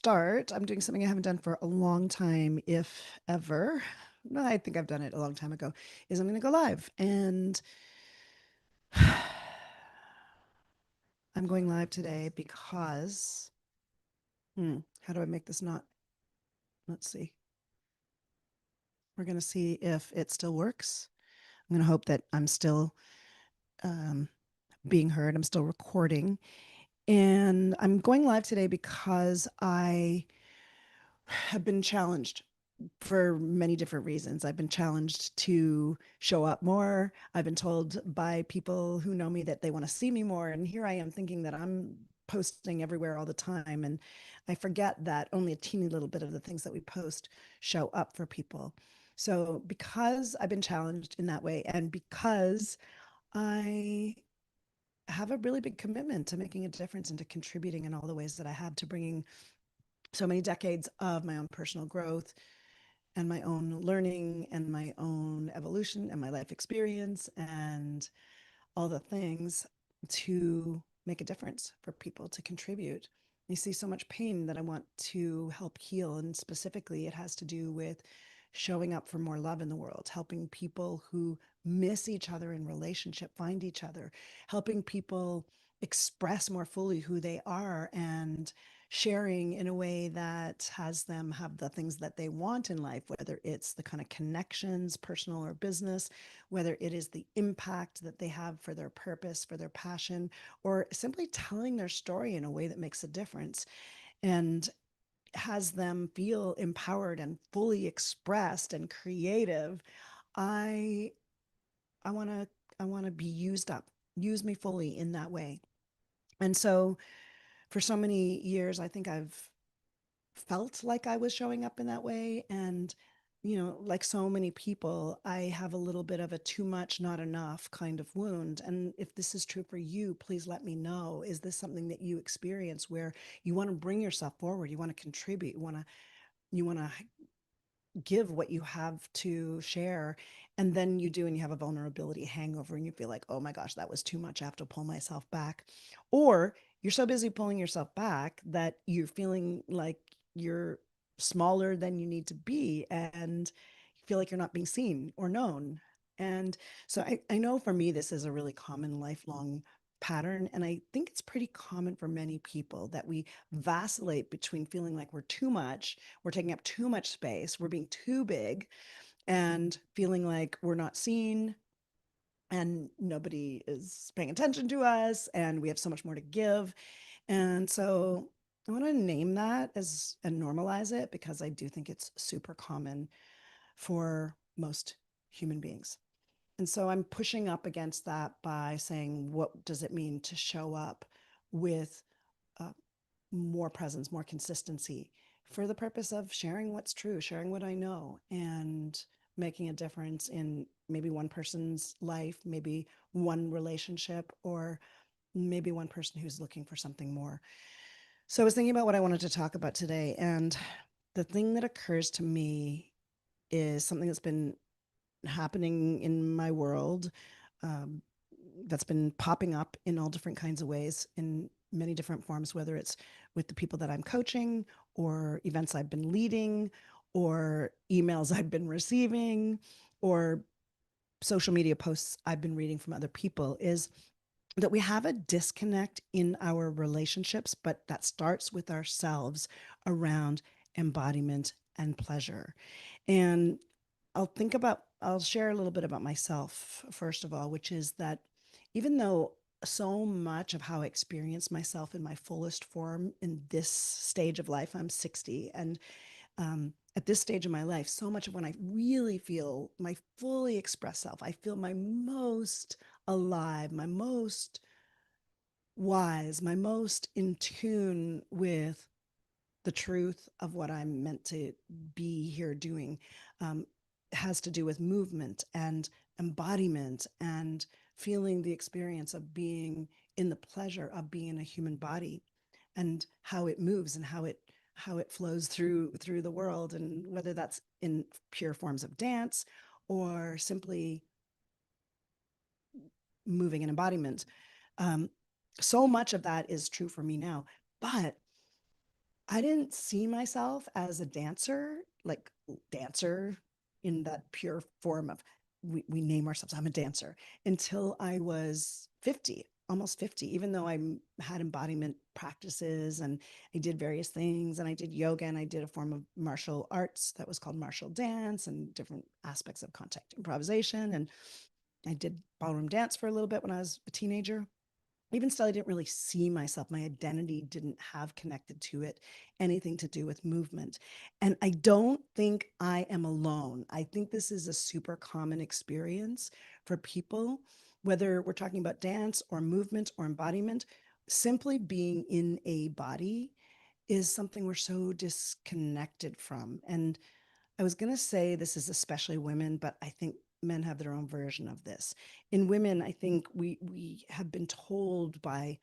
start, I'm doing something I haven't done for a long time, if ever. No, I think I've done it a long time ago, is I'm going to go live. And I'm going live today because, how do I make this not, let's see. We're going to see if it still works. I'm going to hope that I'm still um, being heard. I'm still recording. And I'm going live today because I have been challenged for many different reasons. I've been challenged to show up more. I've been told by people who know me that they want to see me more. And here I am thinking that I'm posting everywhere all the time. And I forget that only a teeny little bit of the things that we post show up for people. So, because I've been challenged in that way, and because I have a really big commitment to making a difference and to contributing in all the ways that I have to bringing so many decades of my own personal growth and my own learning and my own evolution and my life experience and all the things to make a difference for people, to contribute. I see so much pain that I want to help heal. And specifically, it has to do with showing up for more love in the world, helping people who miss each other in relationship find each other, helping people express more fully who they are and sharing in a way that has them have the things that they want in life, whether it's the kind of connections, personal or business, whether it is the impact that they have for their purpose, for their passion, or simply telling their story in a way that makes a difference and has them feel empowered and fully expressed and creative. I I want to I want to be used up. Use me fully in that way. And so for so many years I think I've felt like I was showing up in that way. And, like so many people, I have a little bit of a too much, not enough kind of wound. And if this is true for you, please let me know. Is this something that you experience where you want to bring yourself forward? You want to contribute? You want to give what you have to share, and then you do and you have a vulnerability hangover and you feel like, oh my gosh, that was too much, I have to pull myself back. Or you're so busy pulling yourself back that you're feeling like you're smaller than you need to be and you feel like you're not being seen or known. And so I know for me this is a really common lifelong pattern, and I think it's pretty common for many people that we vacillate between feeling like we're taking up too much space, we're being too big, and feeling like we're not seen and nobody is paying attention to us and we have so much more to give. And so I want to name that as and normalize it because I do think it's super common for most human beings. And so I'm pushing up against that by saying, what does it mean to show up with uh, more presence, more consistency for the purpose of sharing what's true, sharing what I know, and making a difference in maybe one person's life, maybe one relationship, or maybe one person who's looking for something more. So I was thinking about what I wanted to talk about today. And the thing that occurs to me is something that's been happening in my world, um, that's been popping up in all different kinds of ways in many different forms, whether it's with the people that I'm coaching or events I've been leading or emails I've been receiving or social media posts I've been reading from other people, is that we have a disconnect in our relationships, but that starts with ourselves around embodiment and pleasure. And I'll share a little bit about myself, first of all, which is that even though so much of how I experience myself in my fullest form in this stage of life, I'm 60, and at this stage of my life, so much of when I really feel my fully expressed self, I feel my most alive, my most wise, my most in tune with the truth of what I'm meant to be here doing, um, has to do with movement and embodiment and feeling the experience of being in the pleasure of being in a human body and how it moves and how it flows through the world, and whether that's in pure forms of dance or simply moving and embodiment. Um, so much of that is true for me now, but I didn't see myself as a dancer, like dancer in that pure form of we name ourselves, I'm a dancer, until I was 50, almost 50, even though had embodiment practices and I did various things and I did yoga and I did a form of martial arts that was called martial dance and different aspects of contact improvisation. And I did ballroom dance for a little bit when I was a teenager. Even still, I didn't really see myself. My identity didn't have connected to it anything to do with movement. And I don't think I am alone. I think this is a super common experience for people, whether we're talking about dance or movement or embodiment. Simply being in a body is something we're so disconnected from. And I was going to say this is especially women, but I think men have their own version of this. In women, I think we have been told by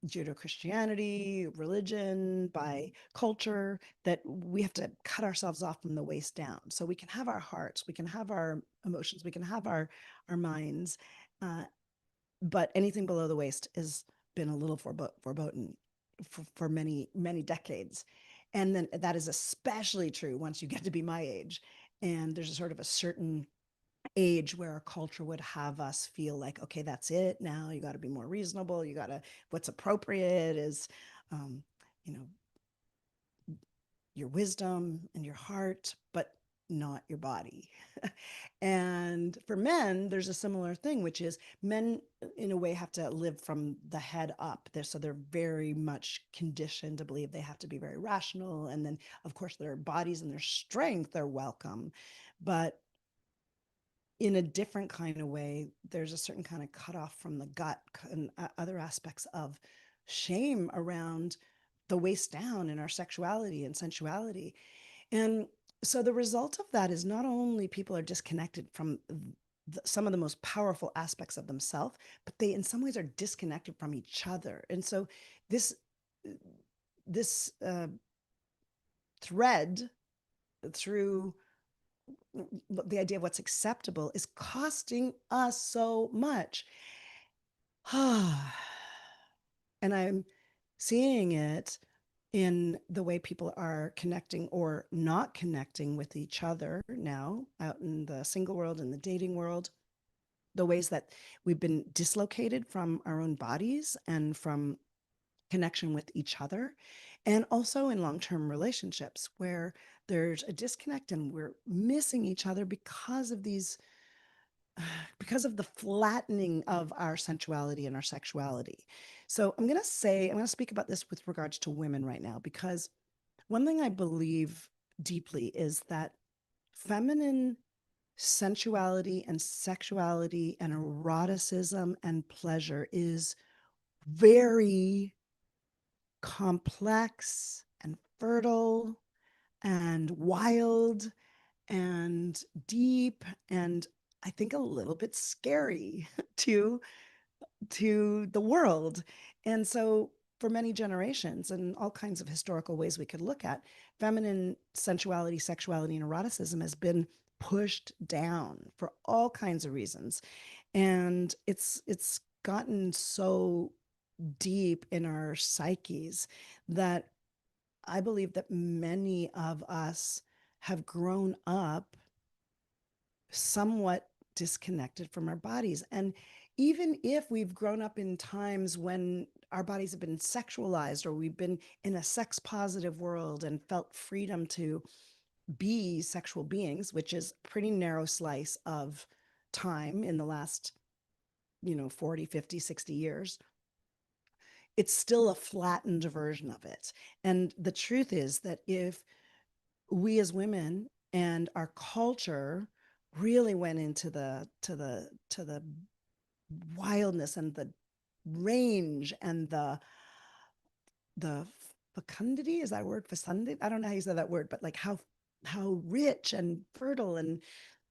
Judeo-Christianity, religion, by culture that we have to cut ourselves off from the waist down. So we can have our hearts, we can have our emotions, we can have our minds, uh, but anything below the waist has been a little foreboding for many decades. And then that is especially true once you get to be my age. And there's a sort of a certain age where our culture would have us feel like, okay, that's it. Now you got to be more reasonable. You got to, what's appropriate is, um, you know, your wisdom and your heart, but not your body. And for men, there's a similar thing, which is men, in a way, have to live from the head up. So they're very much conditioned to believe they have to be very rational. And then, of course, their bodies and their strength are welcome. But in a different kind of way, there's a certain kind of cutoff from the gut and other aspects of shame around the waist down in our sexuality and sensuality. And so the result of that is not only people are disconnected from some of the most powerful aspects of themselves, but they in some ways are disconnected from each other. And so this this thread through the idea of what's acceptable is costing us so much. And I'm seeing it in the way people are connecting or not connecting with each other now out in the single world and the dating world, the ways that we've been dislocated from our own bodies and from connection with each other, and also in long-term relationships where there's a disconnect and we're missing each other because of the flattening of our sensuality and our sexuality. So I'm going to speak about this with regards to women right now, because one thing I believe deeply is that feminine sensuality and sexuality and eroticism and pleasure is very complex and fertile and wild and deep, and I think a little bit scary to the world. And so for many generations and all kinds of historical ways we could look at, feminine sensuality, sexuality, and eroticism has been pushed down for all kinds of reasons. And it's gotten so deep in our psyches that I believe that many of us have grown up somewhat disconnected from our bodies. And even if we've grown up in times when our bodies have been sexualized or we've been in a sex positive world and felt freedom to be sexual beings, which is a pretty narrow slice of time in the last 40, 50, 60 years, it's still a flattened version of it. And the truth is that if we as women and our culture really went into the wildness and the range and the fecundity, is that a word, fecundity, I don't know how you say that word, but like how rich and fertile and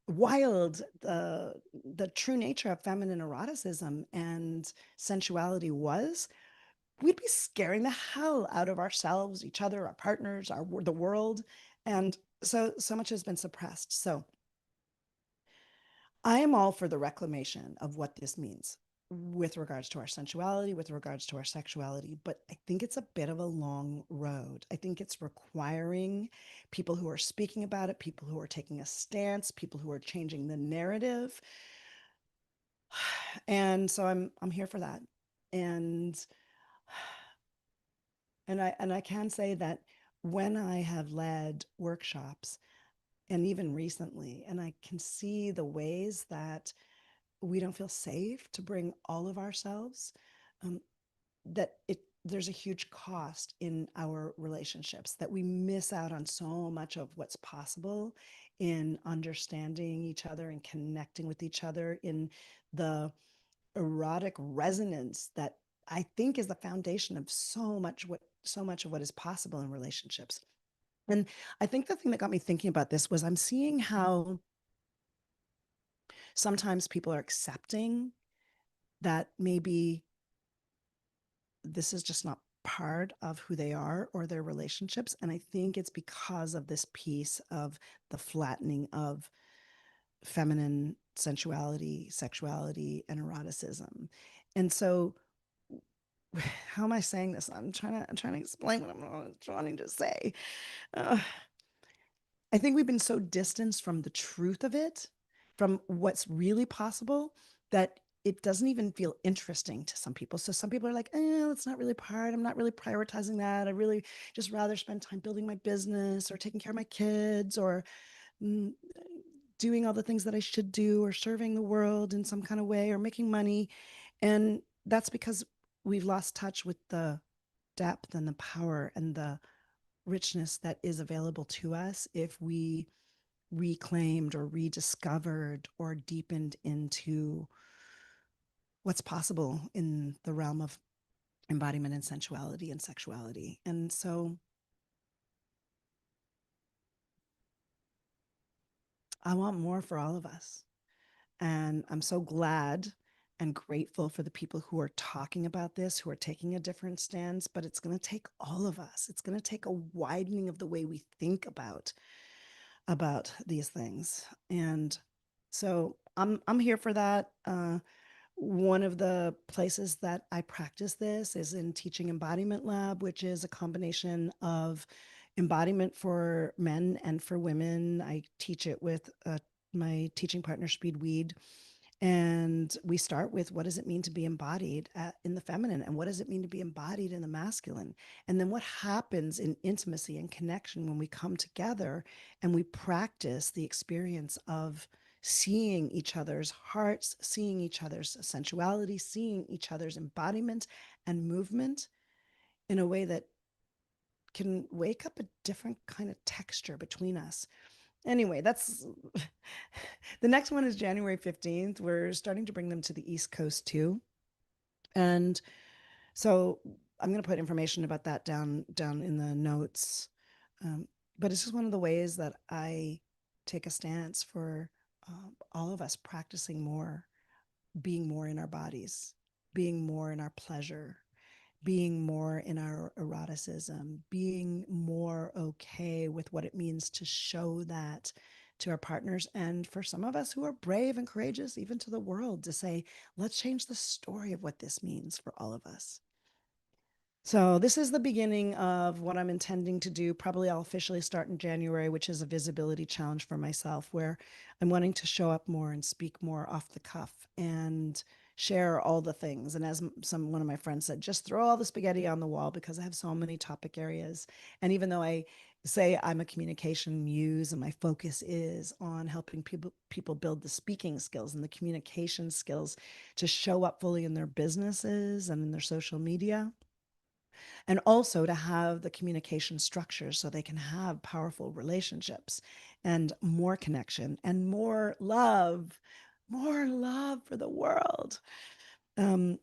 wild the true nature of feminine eroticism and sensuality was, we'd be scaring the hell out of ourselves, each other, our partners, the world. And so much has been suppressed. So I am all for the reclamation of what this means. with regards to our sensuality, with regards to our sexuality. But I think it's a bit of a long road. I think it's requiring people who are speaking about it, people who are taking a stance, people who are changing the narrative. And so I'm here for that. And and I can say that when I have led workshops, and even recently, and I can see the ways that we don't feel safe to bring all of ourselves, um, that it there's a huge cost in our relationships, that we miss out on so much of what's possible in understanding each other and connecting with each other in the erotic resonance that I think is the foundation of so much of what is possible in relationships. And I think the thing that got me thinking about this was I'm seeing how sometimes people are accepting that maybe this is just not part of who they are or their relationships. And I think it's because of this piece of the flattening of feminine sensuality, sexuality, and eroticism. And so, how am I saying this? I'm trying to explain what I'm trying to say. Uh, I think we've been so distanced from the truth of it, from what's really possible, that it doesn't even feel interesting to some people. So some people are like, it's not really part. I'm not really prioritizing that. I really just rather spend time building my business or taking care of my kids or mm, doing all the things that I should do or serving the world in some kind of way or making money. And that's because we've lost touch with the depth and the power and the richness that is available to us if we reclaimed or rediscovered or deepened into what's possible in the realm of embodiment and sensuality and sexuality. And so I want more for all of us. And I'm so glad and grateful for the people who are talking about this, who are taking a different stance, but it's going to take all of us. It's going to take a widening of the way we think about these things. And so I'm here for that. One of the places that I practice this is in Teaching Embodiment Lab, which is a combination of embodiment for men and for women. I teach it with my teaching partner, Speed Weed. And we start with what does it mean to be embodied in the feminine and what does it mean to be embodied in the masculine? And then what happens in intimacy and connection when we come together and we practice the experience of seeing each other's hearts, seeing each other's sensuality, seeing each other's embodiment and movement in a way that can wake up a different kind of texture between us. Anyway, that's the next one is January 15th. We're starting to bring them to the East Coast too. And so I'm going to put information about that down in the notes. But it's just one of the ways that I take a stance for all of us practicing more, being more in our bodies, being more in our pleasure, being more in our eroticism, being more okay with what it means to show that to our partners. And for some of us who are brave and courageous, even to the world, to say, let's change the story of what this means for all of us. So this is the beginning of what I'm intending to do. Probably I'll officially start in January, which is a visibility challenge for myself, where I'm wanting to show up more and speak more off the cuff and share all the things. And as one of my friends said, just throw all the spaghetti on the wall because I have so many topic areas. And even though I say I'm a communication muse and my focus is on helping people build the speaking skills and the communication skills to show up fully in their businesses and in their social media, and also to have the communication structures so they can have powerful relationships and more connection and more love for the world. Um,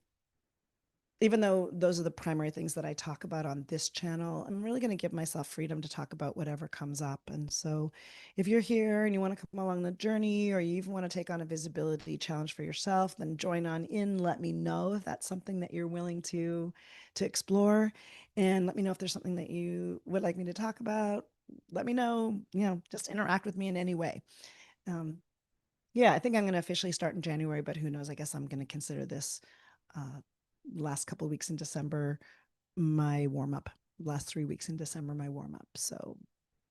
Even though those are the primary things that I talk about on this channel, I'm really going to give myself freedom to talk about whatever comes up. And so if you're here and you want to come along the journey or you even want to take on a visibility challenge for yourself, then join on in. Let me know if that's something that you're willing to explore. And let me know if there's something that you would like me to talk about. Let me know, just interact with me in any way. Um, Yeah, I think I'm going to officially start in January, but who knows? I guess I'm going to consider this uh, last couple of weeks in December my warm up. Last 3 weeks in December, my warm up. So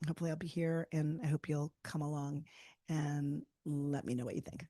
hopefully I'll be here and I hope you'll come along and let me know what you think.